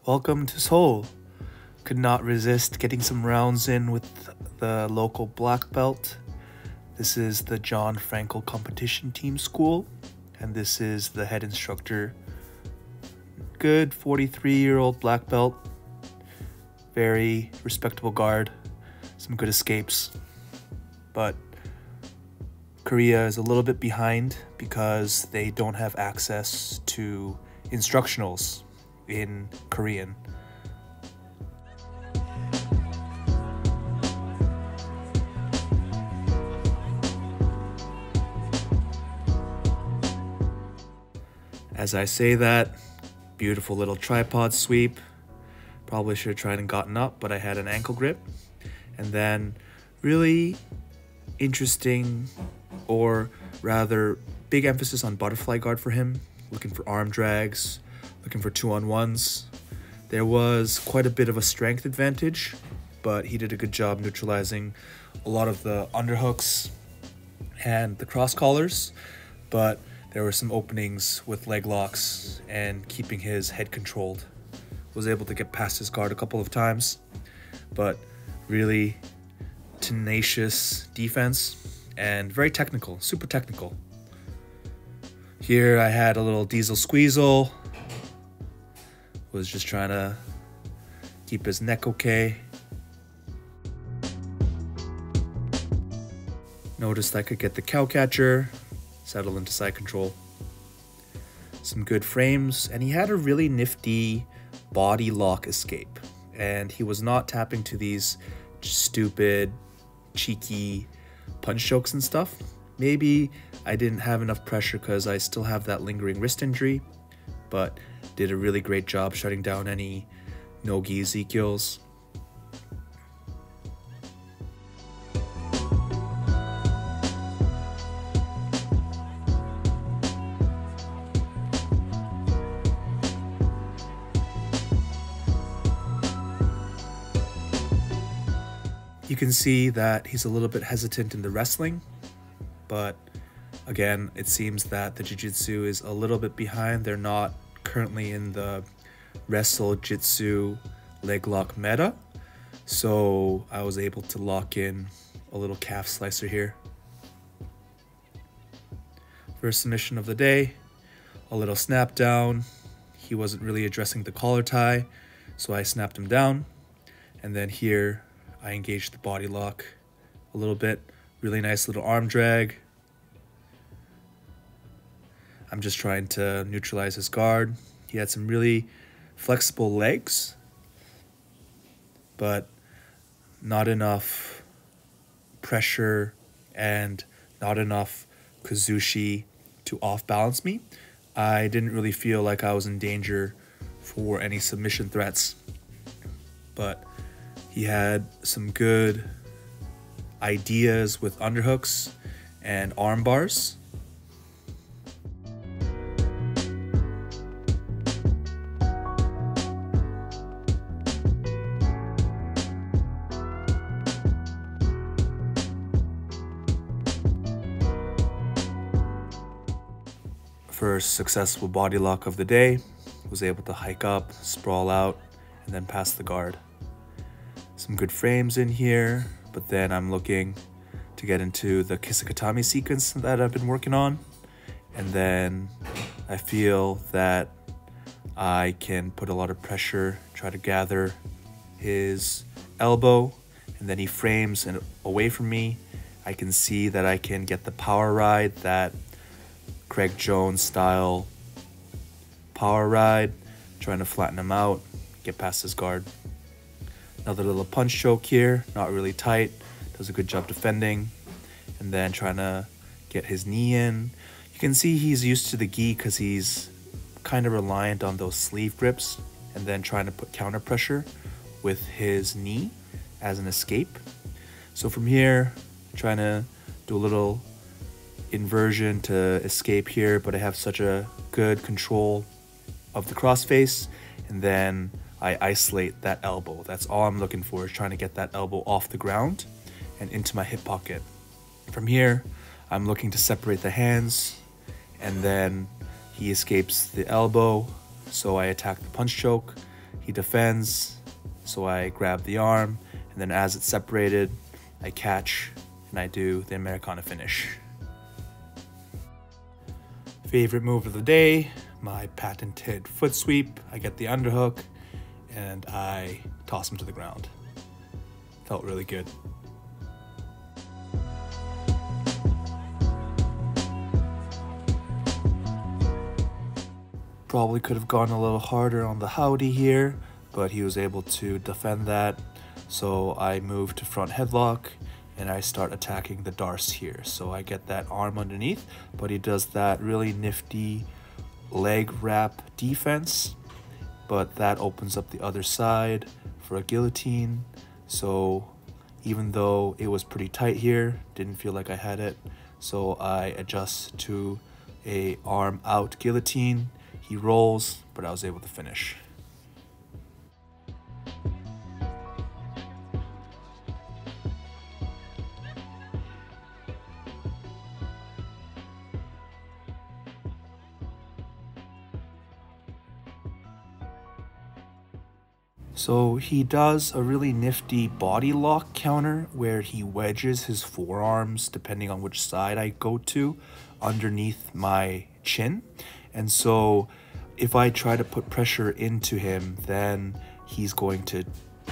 Welcome to Seoul. Could not resist getting some rounds in with the local black belt. This is the John Frankel competition team school, and this is the head instructor. Good 43-year-old black belt. Very respectable guard. Some good escapes. But Korea is a little bit behind because they don't have access to instructionals in Korean. As I say that, beautiful little tripod sweep. Probably should have tried and gotten up, but I had an ankle grip. And then really interesting, or rather big emphasis on butterfly guard for him, looking for arm drags, looking for 2-on-1s. There was quite a bit of a strength advantage, but he did a good job neutralizing a lot of the underhooks and the cross collars, but there were some openings with leg locks and keeping his head controlled. Was able to get past his guard a couple of times, but really tenacious defense and very technical, super technical. Here I had a little diesel squeezle. Was just trying to keep his neck okay. Noticed I could get the cow catcher, settle into side control. Some good frames, and he had a really nifty body lock escape. And he was not tapping to these stupid, cheeky punch chokes and stuff. Maybe I didn't have enough pressure because I still have that lingering wrist injury, but did a really great job shutting down any no-gi Ezekiels. You can see that he's a little bit hesitant in the wrestling, but again, it seems that the Jiu-Jitsu is a little bit behind. They're not currently in the wrestle jitsu leg lock meta, so I was able to lock in a little calf slicer here. First submission of the day, a little snap down. He wasn't really addressing the collar tie, so I snapped him down, and then here I engaged the body lock a little bit. Really nice little arm drag. I'm just trying to neutralize his guard. He had some really flexible legs, but not enough pressure and not enough kazushi to off-balance me. I didn't really feel like I was in danger for any submission threats, but he had some good ideas with underhooks and arm bars. First successful body lock of the day. Was able to hike up, sprawl out, and then pass the guard. Some good frames in here, but then I'm looking to get into the Kisakatami sequence that I've been working on. And then I feel that I can put a lot of pressure, try to gather his elbow, and then he frames and away from me. I can see that I can get the power ride, that Craig Jones style power ride, trying to flatten him out, get past his guard. Another little punch choke here, not really tight, does a good job defending, and then trying to get his knee in. You can see he's used to the gi because he's kind of reliant on those sleeve grips, and then trying to put counter pressure with his knee as an escape. So from here, trying to do a little inversion to escape here, but I have such a good control of the crossface, and then I isolate that elbow. That's all I'm looking for, is trying to get that elbow off the ground and into my hip pocket. From here, I'm looking to separate the hands, and then he escapes the elbow, so I attack the punch choke, He defends, so I grab the arm, and then as it's separated, I catch and I do the Americana finish. Favorite move of the day, my patented foot sweep. I get the underhook and I toss him to the ground. Felt really good. Probably could have gone a little harder on the howdy here, but he was able to defend that. So I move to front headlock and I start attacking the darce here. So I get that arm underneath, but he does that really nifty leg wrap defense, but that opens up the other side for a guillotine. So even though it was pretty tight here, didn't feel like I had it, so I adjust to a arm out guillotine. He rolls, but I was able to finish. So he does a really nifty body lock counter where he wedges his forearms, depending on which side I go to, underneath my chin. And so if I try to put pressure into him, then he's going to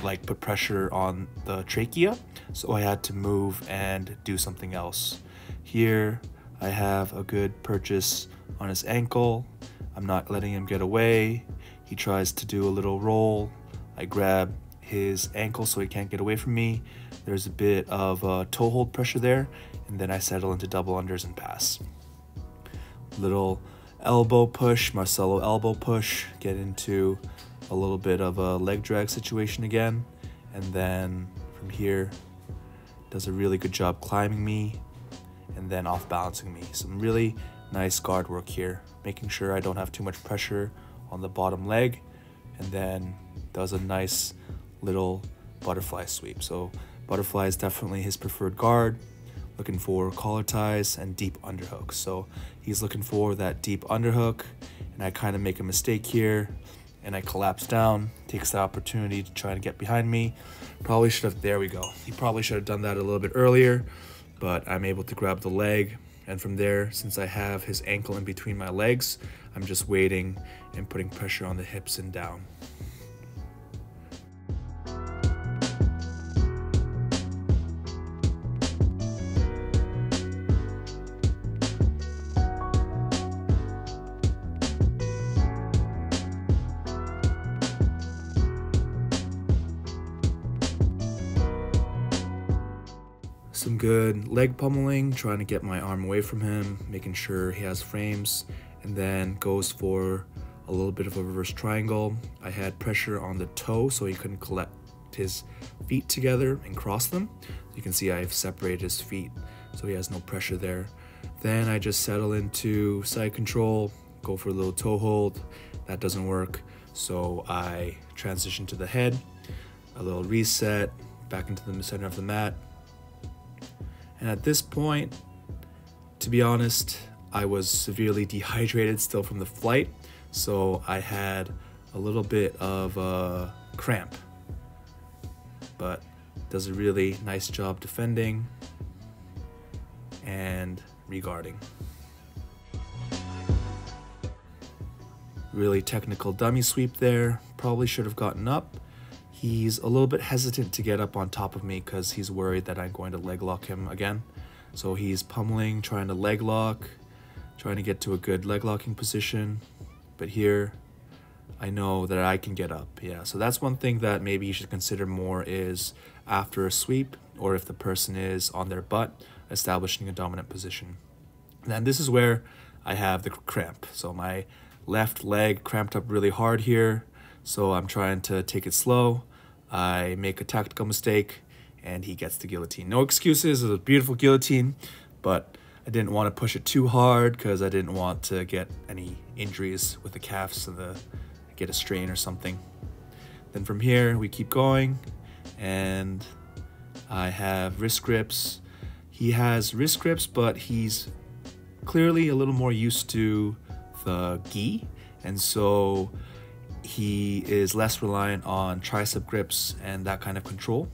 like put pressure on the trachea. So I had to move and do something else. Here I have a good purchase on his ankle. I'm not letting him get away. He tries to do a little roll. I grab his ankle so he can't get away from me. There's a bit of toe hold pressure there, and then I settle into double unders and pass. Little elbow push, Marcelo elbow push, get into a little bit of a leg drag situation again, and then from here does a really good job climbing me and then off balancing me. Some really nice guard work here, making sure I don't have too much pressure on the bottom leg, and then does a nice little butterfly sweep. So butterfly is definitely his preferred guard, looking for collar ties and deep underhooks. So he's looking for that deep underhook, and I kind of make a mistake here and I collapse down, takes the opportunity to try to get behind me. Probably should have, there we go. He probably should have done that a little bit earlier, but I'm able to grab the leg, and from there, since I have his ankle in between my legs, I'm just waiting and putting pressure on the hips and down. Some good leg pummeling, trying to get my arm away from him, making sure he has frames, and then goes for a little bit of a reverse triangle. I had pressure on the toe so he couldn't collect his feet together and cross them. You can see I've separated his feet so he has no pressure there. Then I just settle into side control, go for a little toe hold. That doesn't work, so I transition to the head, a little reset, back into the center of the mat. And at this point, to be honest, I was severely dehydrated still from the flight, so I had a little bit of a cramp, but does a really nice job defending and regarding. Really technical dummy sweep there, probably should have gotten up. He's a little bit hesitant to get up on top of me because he's worried that I'm going to leg lock him again. So he's pummeling, trying to leg lock, trying to get to a good leg locking position. But here, I know that I can get up. Yeah, so that's one thing that maybe you should consider more is after a sweep, or if the person is on their butt, establishing a dominant position. And then this is where I have the cramp. So my left leg cramped up really hard here. So I'm trying to take it slow. I make a tactical mistake and he gets the guillotine. No excuses, it was a beautiful guillotine, but I didn't want to push it too hard because I didn't want to get any injuries with the calves and get a strain or something. Then from here, we keep going and I have wrist grips. He has wrist grips, but he's clearly a little more used to the gi, and so he is less reliant on tricep grips and that kind of control,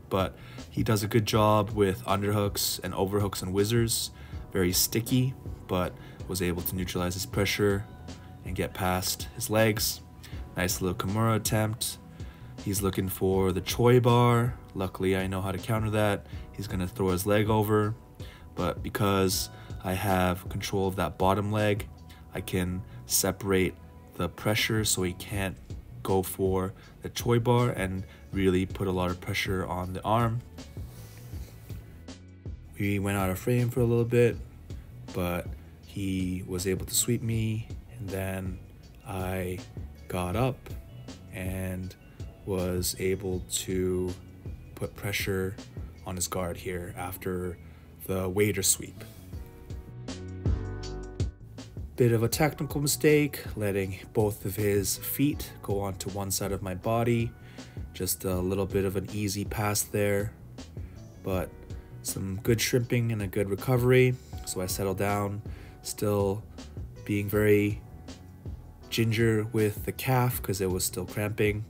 but he does a good job with underhooks and overhooks and whizzers. Very sticky, but was able to neutralize his pressure and get past his legs. Nice little Kimura attempt. He's looking for the Choi bar. Luckily, I know how to counter that. He's gonna throw his leg over, but because I have control of that bottom leg, I can separate the pressure so he can't go for the Choi bar and really put a lot of pressure on the arm. We went out of frame for a little bit, but he was able to sweep me, and then I got up and was able to put pressure on his guard here after the waiter sweep. Bit of a technical mistake, letting both of his feet go onto one side of my body. Just a little bit of an easy pass there, but some good shrimping and a good recovery. So I settled down, still being very ginger with the calf because it was still cramping,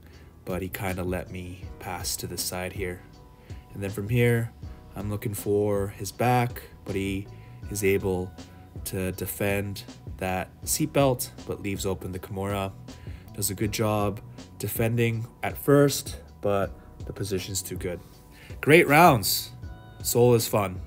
but he kind of let me pass to the side here. And then from here, I'm looking for his back, but he is able to defend that seatbelt, but leaves open the Kimura. Does a good job defending at first, but the position's too good. Great rounds. Seoul is fun.